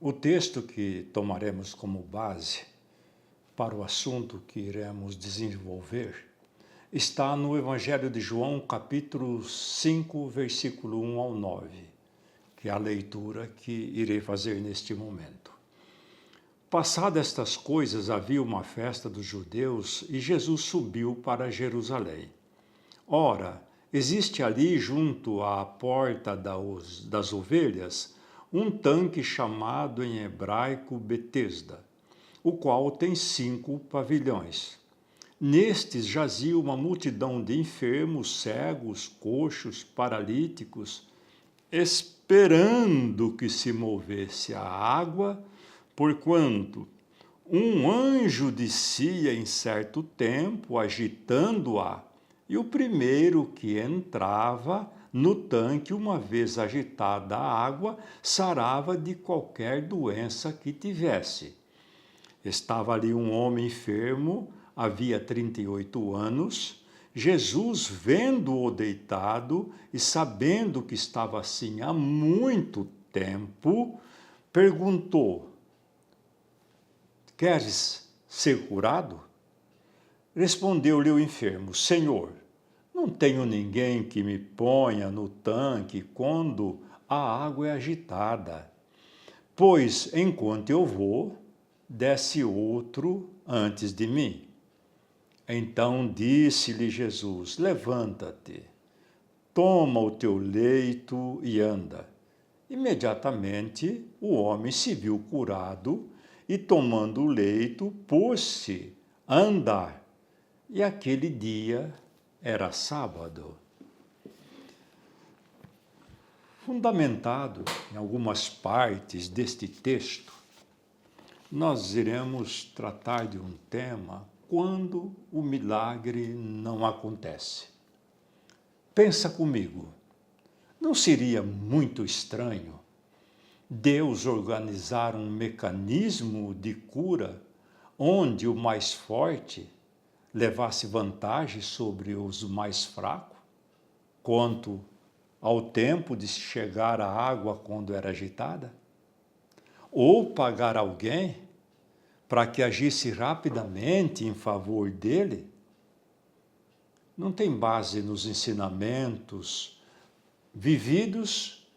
O texto que tomaremos como base para o assunto que iremos desenvolver está no Evangelho de João, capítulo 5, versículo 1 ao 9, que é a leitura que irei fazer neste momento. Passadas estas coisas, havia uma festa dos judeus e Jesus subiu para Jerusalém. Ora, existe ali, junto à porta das ovelhas, um tanque chamado em hebraico Betesda, o qual tem 5 pavilhões. Nestes jazia uma multidão de enfermos, cegos, coxos, paralíticos, esperando que se movesse a água, porquanto um anjo descia em certo tempo, agitando-a, e o primeiro que entrava no tanque, uma vez agitada a água, sarava de qualquer doença que tivesse. Estava ali um homem enfermo, havia 38 anos. Jesus, vendo-o deitado e sabendo que estava assim há muito tempo, perguntou: queres ser curado? Respondeu-lhe o enfermo: Senhor, não tenho ninguém que me ponha no tanque quando a água é agitada, pois enquanto eu vou, desce outro antes de mim. Então disse-lhe Jesus: levanta-te, toma o teu leito e anda. Imediatamente o homem se viu curado e, tomando o leito, pôs-se a andar. E aquele dia era sábado. Fundamentado em algumas partes deste texto, nós iremos tratar de um tema: quando o milagre não acontece. Pensa comigo, não seria muito estranho Deus organizar um mecanismo de cura onde o mais forte levasse vantagem sobre os mais fracos, quanto ao tempo de chegar a água quando era agitada? Ou pagar alguém para que agisse rapidamente em favor dele? Não tem base nos ensinamentos vividos,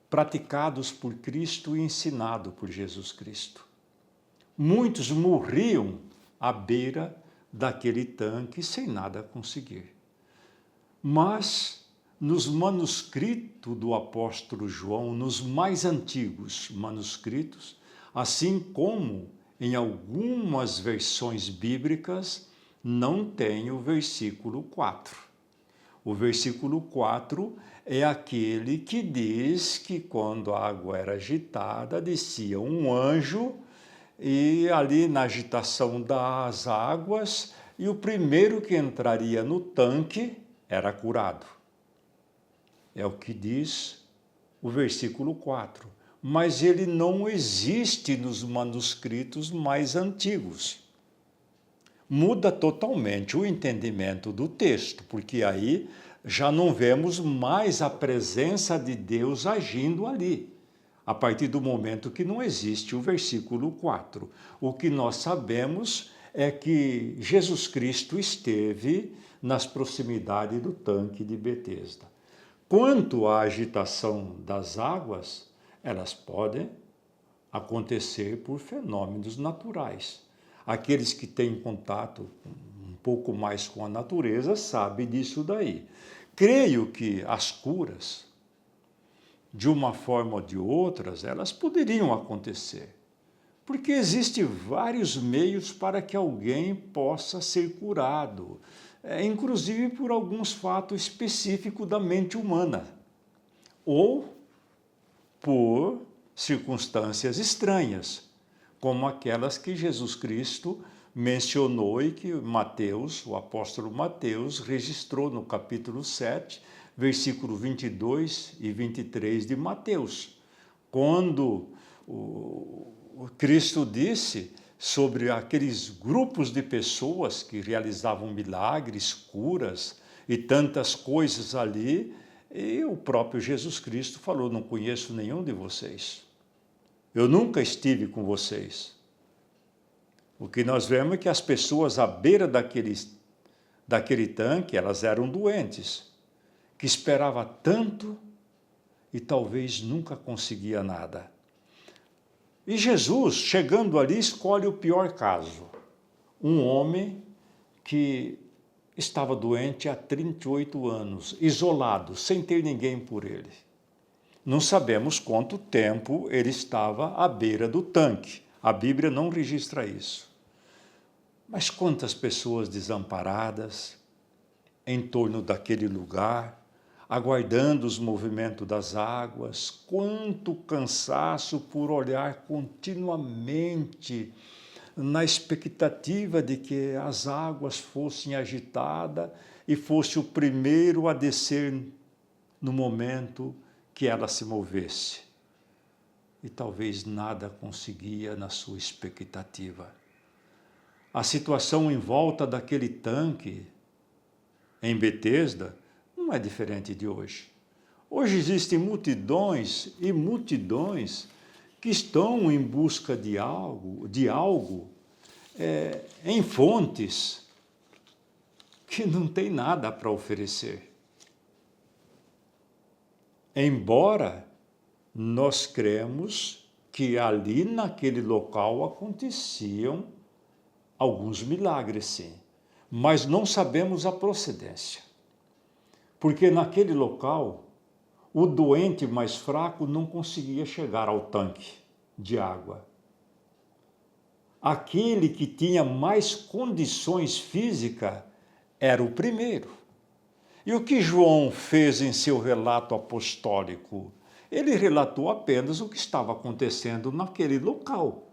praticados por Cristo e ensinado por Jesus Cristo. Muitos morriam à beira daquele tanque sem nada conseguir. Mas nos manuscritos do apóstolo João, nos mais antigos manuscritos, assim como em algumas versões bíblicas, não tem o versículo 4. O versículo 4 é aquele que diz que quando a água era agitada, descia um anjo e ali na agitação das águas, e o primeiro que entraria no tanque era curado. É o que diz o versículo 4. Mas ele não existe nos manuscritos mais antigos. Muda totalmente o entendimento do texto, porque aí já não vemos mais a presença de Deus agindo ali, a partir do momento que não existe o versículo 4. O que nós sabemos é que Jesus Cristo esteve nas proximidades do tanque de Betesda. Quanto à agitação das águas, elas podem acontecer por fenômenos naturais. Aqueles que têm contato um pouco mais com a natureza sabem disso daí. Creio que as curas, de uma forma ou de outras, elas poderiam acontecer, porque existem vários meios para que alguém possa ser curado, inclusive por alguns fatos específicos da mente humana, ou por circunstâncias estranhas, como aquelas que Jesus Cristo mencionou e que Mateus, o apóstolo Mateus, registrou no capítulo 7, versículo 22 e 23 de Mateus, quando o Cristo disse sobre aqueles grupos de pessoas que realizavam milagres, curas e tantas coisas ali, e o próprio Jesus Cristo falou: não conheço nenhum de vocês. Eu nunca estive com vocês. O que nós vemos é que as pessoas à beira daquele tanque, elas eram doentes, que esperava tanto e talvez nunca conseguia nada. E Jesus, chegando ali, escolhe o pior caso. Um homem que estava doente há 38 anos, isolado, sem ter ninguém por ele. Não sabemos quanto tempo ele estava à beira do tanque. A Bíblia não registra isso. Mas quantas pessoas desamparadas em torno daquele lugar, aguardando os movimentos das águas, quanto cansaço por olhar continuamente na expectativa de que as águas fossem agitadas e fosse o primeiro a descer no momento que ela se movesse. E talvez nada conseguia na sua expectativa. A situação em volta daquele tanque em Betesda não é diferente de hoje. Hoje existem multidões e multidões que estão em busca de algo em fontes que não tem nada para oferecer. Embora nós cremos que ali naquele local aconteciam alguns milagres, sim, mas não sabemos a procedência. Porque naquele local, o doente mais fraco não conseguia chegar ao tanque de água. Aquele que tinha mais condições físicas era o primeiro. E o que João fez em seu relato apostólico? Ele relatou apenas o que estava acontecendo naquele local,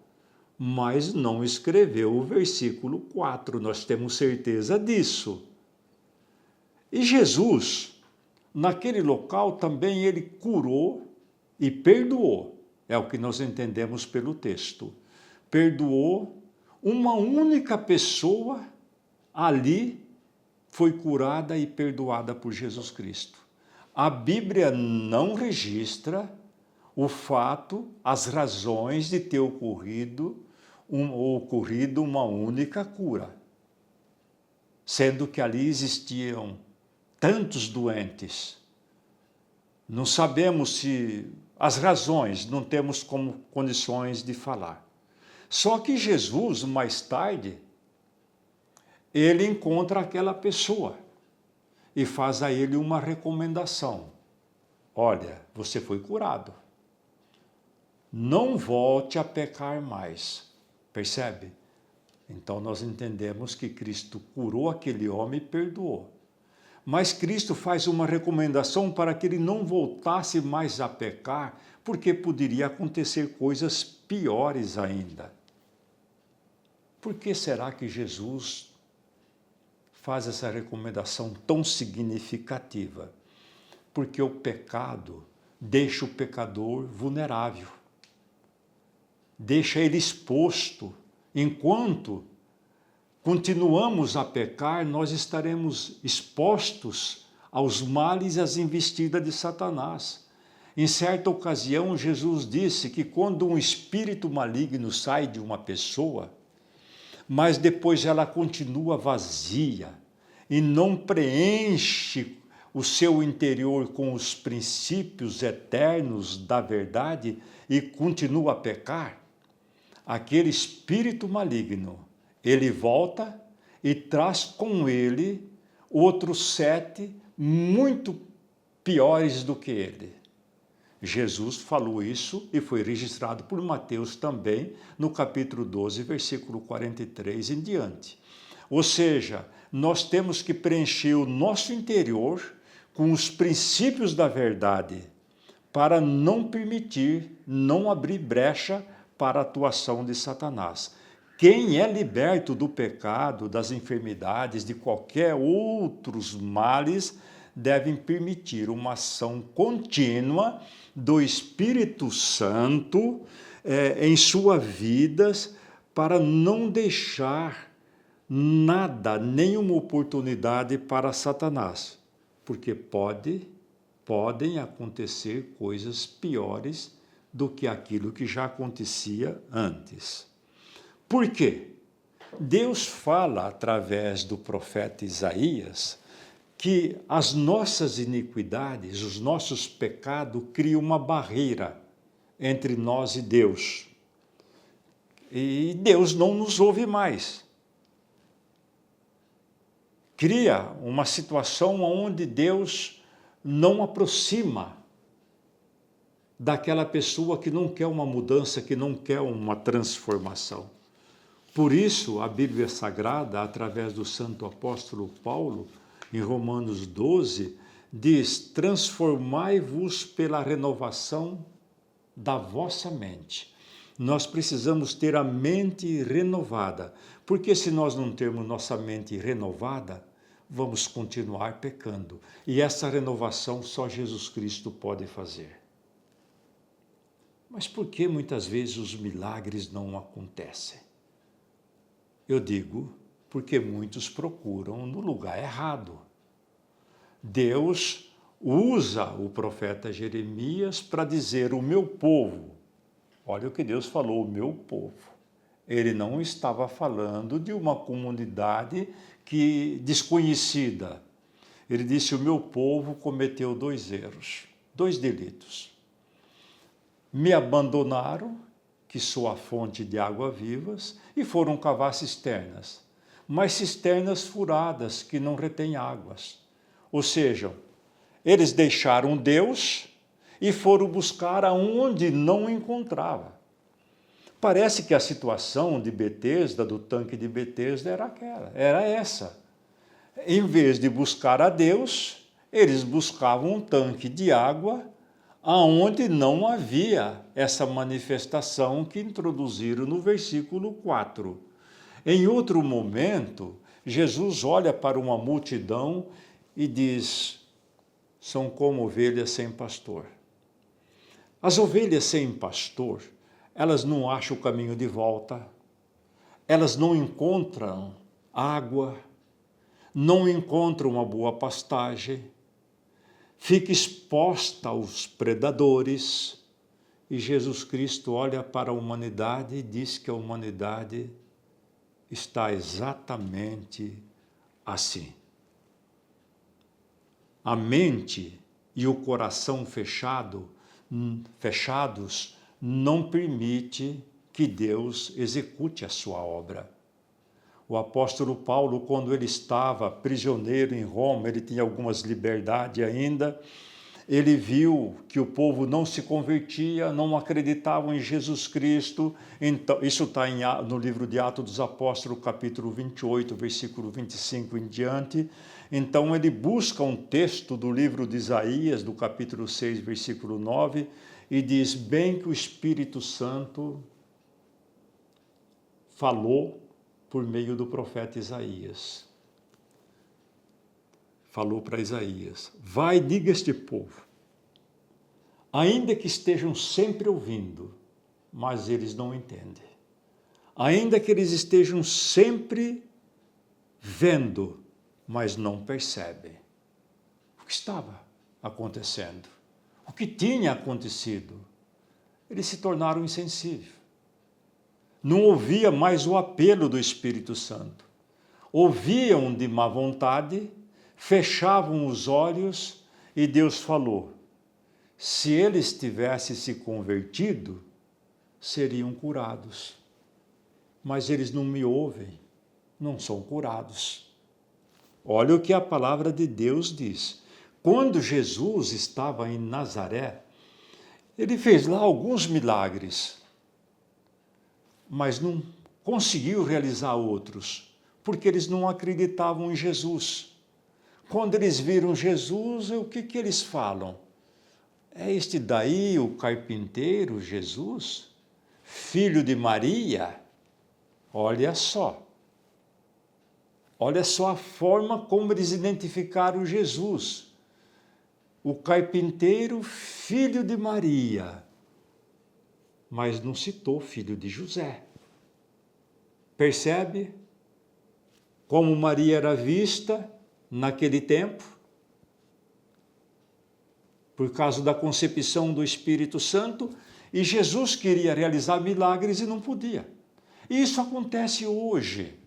mas não escreveu o versículo 4, nós temos certeza disso. E Jesus, naquele local também ele curou e perdoou, é o que nós entendemos pelo texto. Perdoou uma única pessoa ali, foi curada e perdoada por Jesus Cristo. A Bíblia não registra o fato, as razões de ter ocorrido uma única cura, sendo que ali existiam tantos doentes. Não sabemos se as razões, não temos como condições de falar. Só que Jesus, mais tarde, ele encontra aquela pessoa e faz a ele uma recomendação. Olha, você foi curado. Não volte a pecar mais. Percebe? Então nós entendemos que Cristo curou aquele homem e perdoou. Mas Cristo faz uma recomendação para que ele não voltasse mais a pecar, porque poderia acontecer coisas piores ainda. Por que será que Jesus faz essa recomendação tão significativa? Porque o pecado deixa o pecador vulnerável, deixa ele exposto. Enquanto continuamos a pecar, nós estaremos expostos aos males e às investidas de Satanás. Em certa ocasião, Jesus disse que quando um espírito maligno sai de uma pessoa, mas depois ela continua vazia e não preenche o seu interior com os princípios eternos da verdade e continua a pecar, aquele espírito maligno, ele volta e traz com ele outros 7 muito piores do que ele. Jesus falou isso e foi registrado por Mateus também, no capítulo 12, versículo 43 em diante. Ou seja, nós temos que preencher o nosso interior com os princípios da verdade, para não permitir, não abrir brecha para a atuação de Satanás. Quem é liberto do pecado, das enfermidades, de qualquer outros males, devem permitir uma ação contínua do Espírito Santo em suas vidas, para não deixar nada, nenhuma oportunidade para Satanás, porque podem acontecer coisas piores do que aquilo que já acontecia antes. Por quê? Deus fala através do profeta Isaías que as nossas iniquidades, os nossos pecados criam uma barreira entre nós e Deus. E Deus não nos ouve mais. Cria uma situação onde Deus não aproxima daquela pessoa que não quer uma mudança, que não quer uma transformação. Por isso, a Bíblia Sagrada, através do santo apóstolo Paulo, em Romanos 12, diz: transformai-vos pela renovação da vossa mente. Nós precisamos ter a mente renovada, porque se nós não termos nossa mente renovada, vamos continuar pecando. E essa renovação só Jesus Cristo pode fazer. Mas por que muitas vezes os milagres não acontecem? Eu digo, porque muitos procuram no lugar errado. Deus usa o profeta Jeremias para dizer: o meu povo. Olha o que Deus falou, o meu povo. Ele não estava falando de uma comunidade desconhecida. Ele disse: o meu povo cometeu 2 erros, 2 delitos. Me abandonaram, que sou a fonte de água vivas, e foram cavar cisternas, mas cisternas furadas, que não retêm águas. Ou seja, eles deixaram Deus e foram buscar aonde não encontrava. Parece que a situação de Betesda, do tanque de Betesda, era essa. Em vez de buscar a Deus, eles buscavam um tanque de água aonde não havia essa manifestação que introduziram no versículo 4. Em outro momento, Jesus olha para uma multidão e diz: são como ovelhas sem pastor. As ovelhas sem pastor, elas não acham o caminho de volta, elas não encontram água, não encontram uma boa pastagem, fica exposta aos predadores, e Jesus Cristo olha para a humanidade e diz que a humanidade está exatamente assim. A mente e o coração fechados não permite que Deus execute a sua obra. O apóstolo Paulo, quando ele estava prisioneiro em Roma, ele tinha algumas liberdades ainda, ele viu que o povo não se convertia, não acreditavam em Jesus Cristo. Então, isso está no livro de Atos dos Apóstolos, capítulo 28, versículo 25 em diante. Então ele busca um texto do livro de Isaías, do capítulo 6, versículo 9, e diz: bem que o Espírito Santo falou por meio do profeta Isaías. Falou para Isaías: vai, diga a este povo, ainda que estejam sempre ouvindo, mas eles não entendem. Ainda que eles estejam sempre vendo, mas não percebem o que estava acontecendo, o que tinha acontecido. Eles se tornaram insensíveis. Não ouvia mais o apelo do Espírito Santo. Ouviam de má vontade, fechavam os olhos, e Deus falou: se eles tivessem se convertido, seriam curados. Mas eles não me ouvem, não são curados. Olha o que a palavra de Deus diz. Quando Jesus estava em Nazaré, ele fez lá alguns milagres, mas não conseguiu realizar outros, porque eles não acreditavam em Jesus. Quando eles viram Jesus, o que eles falam? É este daí o carpinteiro Jesus, filho de Maria? Olha só a forma como eles identificaram Jesus. O carpinteiro, filho de Maria, mas não citou filho de José. Percebe como Maria era vista naquele tempo? Por causa da concepção do Espírito Santo, E Jesus queria realizar milagres e não podia. E isso acontece hoje.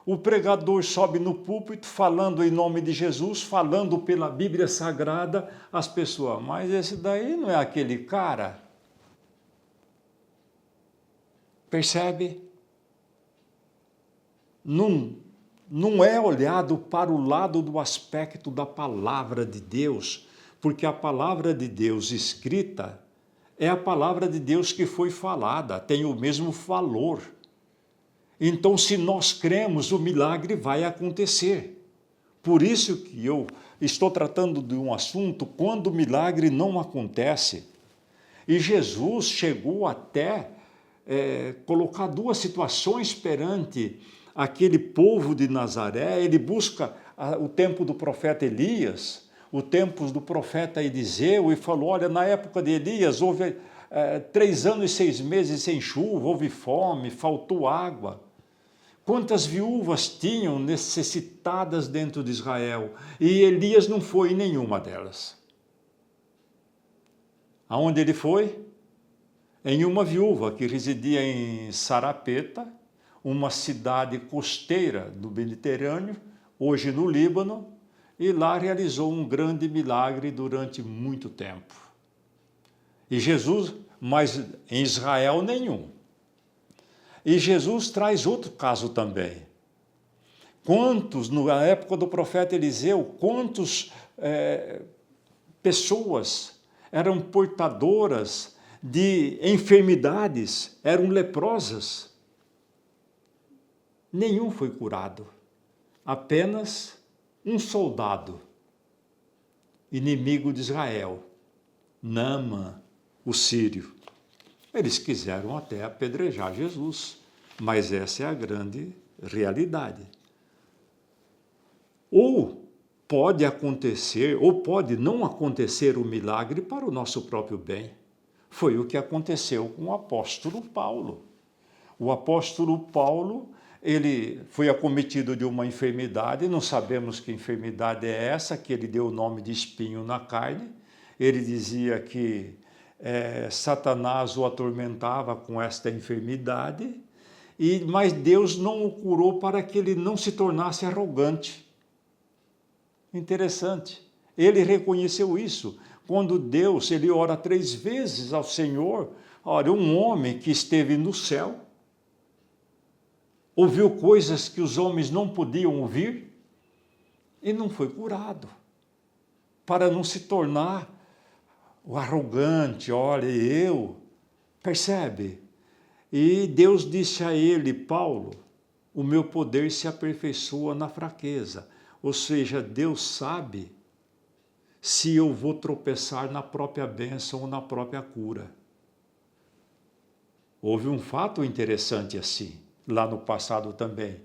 O pregador sobe no púlpito falando em nome de Jesus, falando pela Bíblia Sagrada, as pessoas, mas esse daí não é aquele cara. Percebe? Não é olhado para o lado do aspecto da palavra de Deus, porque a palavra de Deus escrita é a palavra de Deus que foi falada, tem o mesmo valor. Então, se nós cremos, o milagre vai acontecer. Por isso que eu estou tratando de um assunto quando o milagre não acontece. E Jesus chegou até colocar duas situações perante aquele povo de Nazaré. Ele busca o tempo do profeta Elias, o tempo do profeta Eliseu, e falou, olha, na época de Elias houve 3 anos e 6 meses sem chuva, houve fome, faltou água. Quantas viúvas tinham necessitadas dentro de Israel? E Elias não foi em nenhuma delas. Aonde ele foi? Em uma viúva que residia em Sarapeta, uma cidade costeira do Mediterrâneo, hoje no Líbano, e lá realizou um grande milagre durante muito tempo. E Jesus, mas em Israel nenhum. E Jesus traz outro caso também. Quantos, na época do profeta Eliseu, quantas pessoas eram portadoras de enfermidades, eram leprosas? Nenhum foi curado. Apenas um soldado, inimigo de Israel, Naamã, o sírio. Eles quiseram até apedrejar Jesus, mas essa é a grande realidade. Ou pode acontecer, ou pode não acontecer o milagre para o nosso próprio bem. Foi o que aconteceu com o apóstolo Paulo. O apóstolo Paulo, ele foi acometido de uma enfermidade, não sabemos que enfermidade é essa, que ele deu o nome de espinho na carne. Ele dizia que Satanás o atormentava com esta enfermidade, mas Deus não o curou para que ele não se tornasse arrogante. Interessante. Ele reconheceu isso. Quando Deus, ele ora 3 vezes ao Senhor, olha, um homem que esteve no céu, ouviu coisas que os homens não podiam ouvir, e não foi curado, para não se tornar o arrogante, olha, percebe? E Deus disse a ele, Paulo, o meu poder se aperfeiçoa na fraqueza. Ou seja, Deus sabe se eu vou tropeçar na própria bênção ou na própria cura. Houve um fato interessante assim, lá no passado também.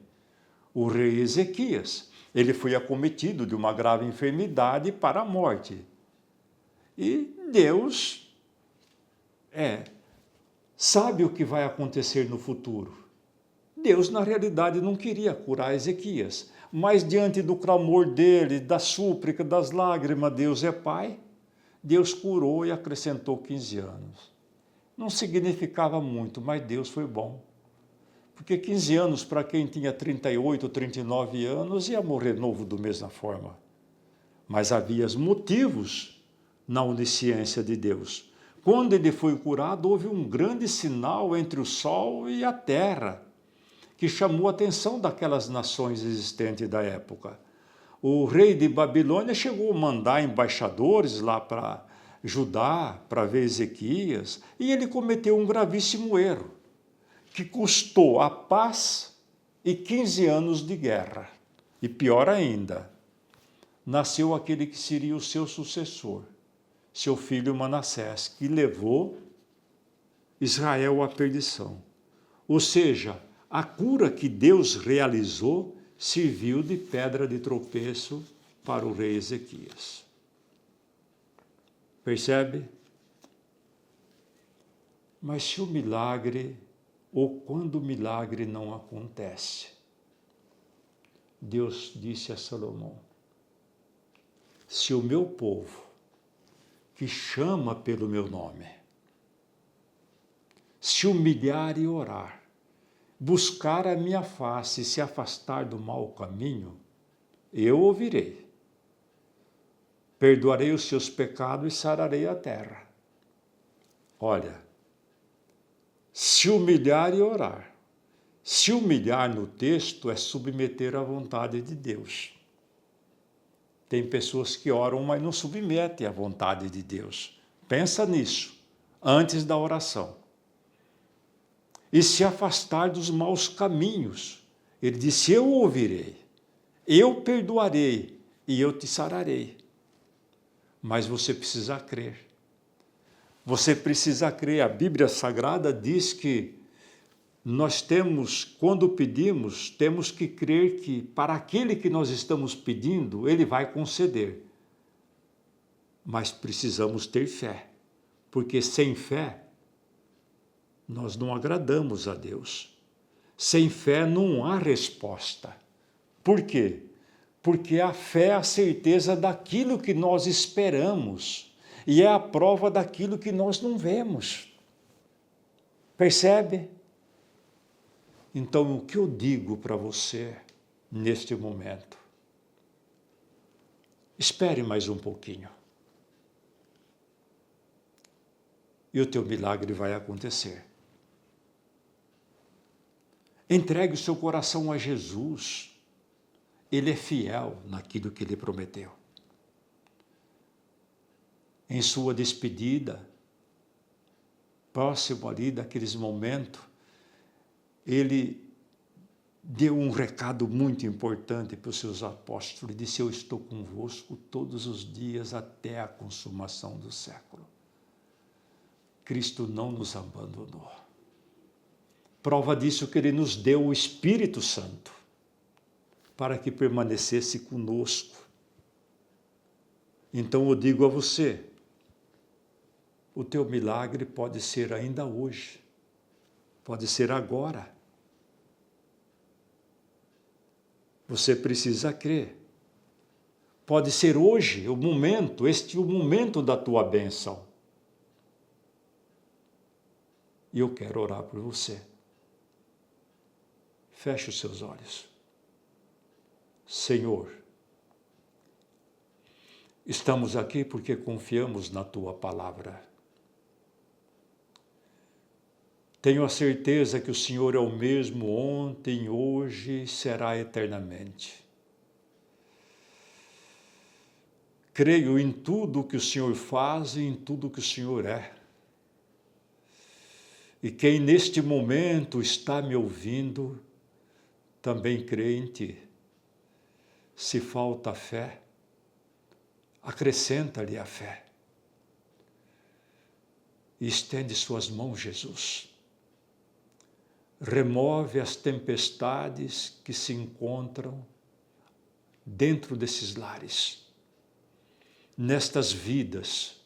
O rei Ezequias, ele foi acometido de uma grave enfermidade para a morte. E Deus sabe o que vai acontecer no futuro. Deus, na realidade, não queria curar Ezequias, mas diante do clamor dele, da súplica, das lágrimas, Deus é Pai, Deus curou e acrescentou 15 anos. Não significava muito, mas Deus foi bom. Porque 15 anos, para quem tinha 38, 39 anos, ia morrer novo da mesma forma. Mas havia motivos na onisciência de Deus. Quando ele foi curado, houve um grande sinal entre o sol e a terra, que chamou a atenção daquelas nações existentes da época. O rei de Babilônia chegou a mandar embaixadores lá para Judá, para ver Ezequias, e ele cometeu um gravíssimo erro, que custou a paz e 15 anos de guerra. E pior ainda, nasceu aquele que seria o seu sucessor, seu filho Manassés, que levou Israel à perdição. Ou seja, a cura que Deus realizou serviu de pedra de tropeço para o rei Ezequias. Percebe? Mas se o milagre, ou quando o milagre não acontece, Deus disse a Salomão, se o meu povo, que chama pelo meu nome, se humilhar e orar, buscar a minha face e se afastar do mau caminho, eu ouvirei. Perdoarei os seus pecados e sararei a terra. Olha, se humilhar e orar. Se humilhar no texto é submeter à vontade de Deus. Tem pessoas que oram, mas não submetem à vontade de Deus. Pensa nisso, antes da oração. E se afastar dos maus caminhos. Ele disse, eu ouvirei, eu perdoarei e eu te sararei. Mas você precisa crer. Você precisa crer. A Bíblia Sagrada diz que nós temos, quando pedimos, temos que crer que para aquele que nós estamos pedindo, ele vai conceder. Mas precisamos ter fé, porque sem fé, nós não agradamos a Deus. Sem fé não há resposta. Por quê? Porque a fé é a certeza daquilo que nós esperamos e é a prova daquilo que nós não vemos. Percebe? Então, o que eu digo para você neste momento? Espere mais um pouquinho. E o teu milagre vai acontecer. Entregue o seu coração a Jesus. Ele é fiel naquilo que ele prometeu. Em sua despedida, próximo ali daqueles momentos, ele deu um recado muito importante para os seus apóstolos. Ele disse, eu estou convosco todos os dias até a consumação do século. Cristo não nos abandonou. Prova disso que ele nos deu o Espírito Santo para que permanecesse conosco. Então eu digo a você, o teu milagre pode ser ainda hoje, pode ser agora. Você precisa crer. Pode ser hoje o momento, este é o momento da tua bênção. E eu quero orar por você. Feche os seus olhos. Senhor, estamos aqui porque confiamos na tua palavra. Tenho a certeza que o Senhor é o mesmo ontem, hoje e será eternamente. Creio em tudo que o Senhor faz e em tudo que o Senhor é. E quem neste momento está me ouvindo, também crê em ti. Se falta fé, acrescenta-lhe a fé. E estende suas mãos, Jesus. Remove as tempestades que se encontram dentro desses lares, nestas vidas.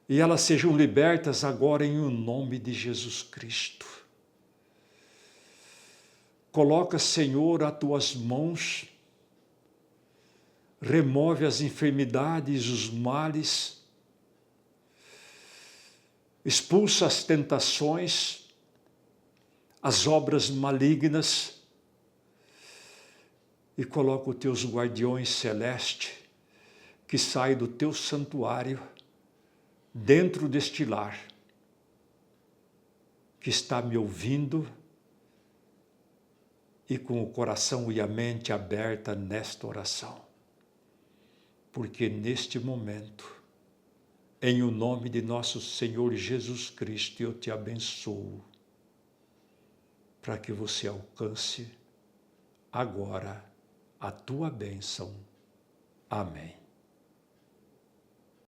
E elas sejam libertas agora em o nome de Jesus Cristo. Coloca, Senhor, as tuas mãos, remove as enfermidades, os males, expulsa as tentações, as obras malignas e coloca os teus guardiões celestes que saem do teu santuário dentro deste lar que está me ouvindo e com o coração e a mente aberta nesta oração. Porque neste momento, em o nome de nosso Senhor Jesus Cristo, eu te abençoo para que você alcance agora a tua bênção. Amém.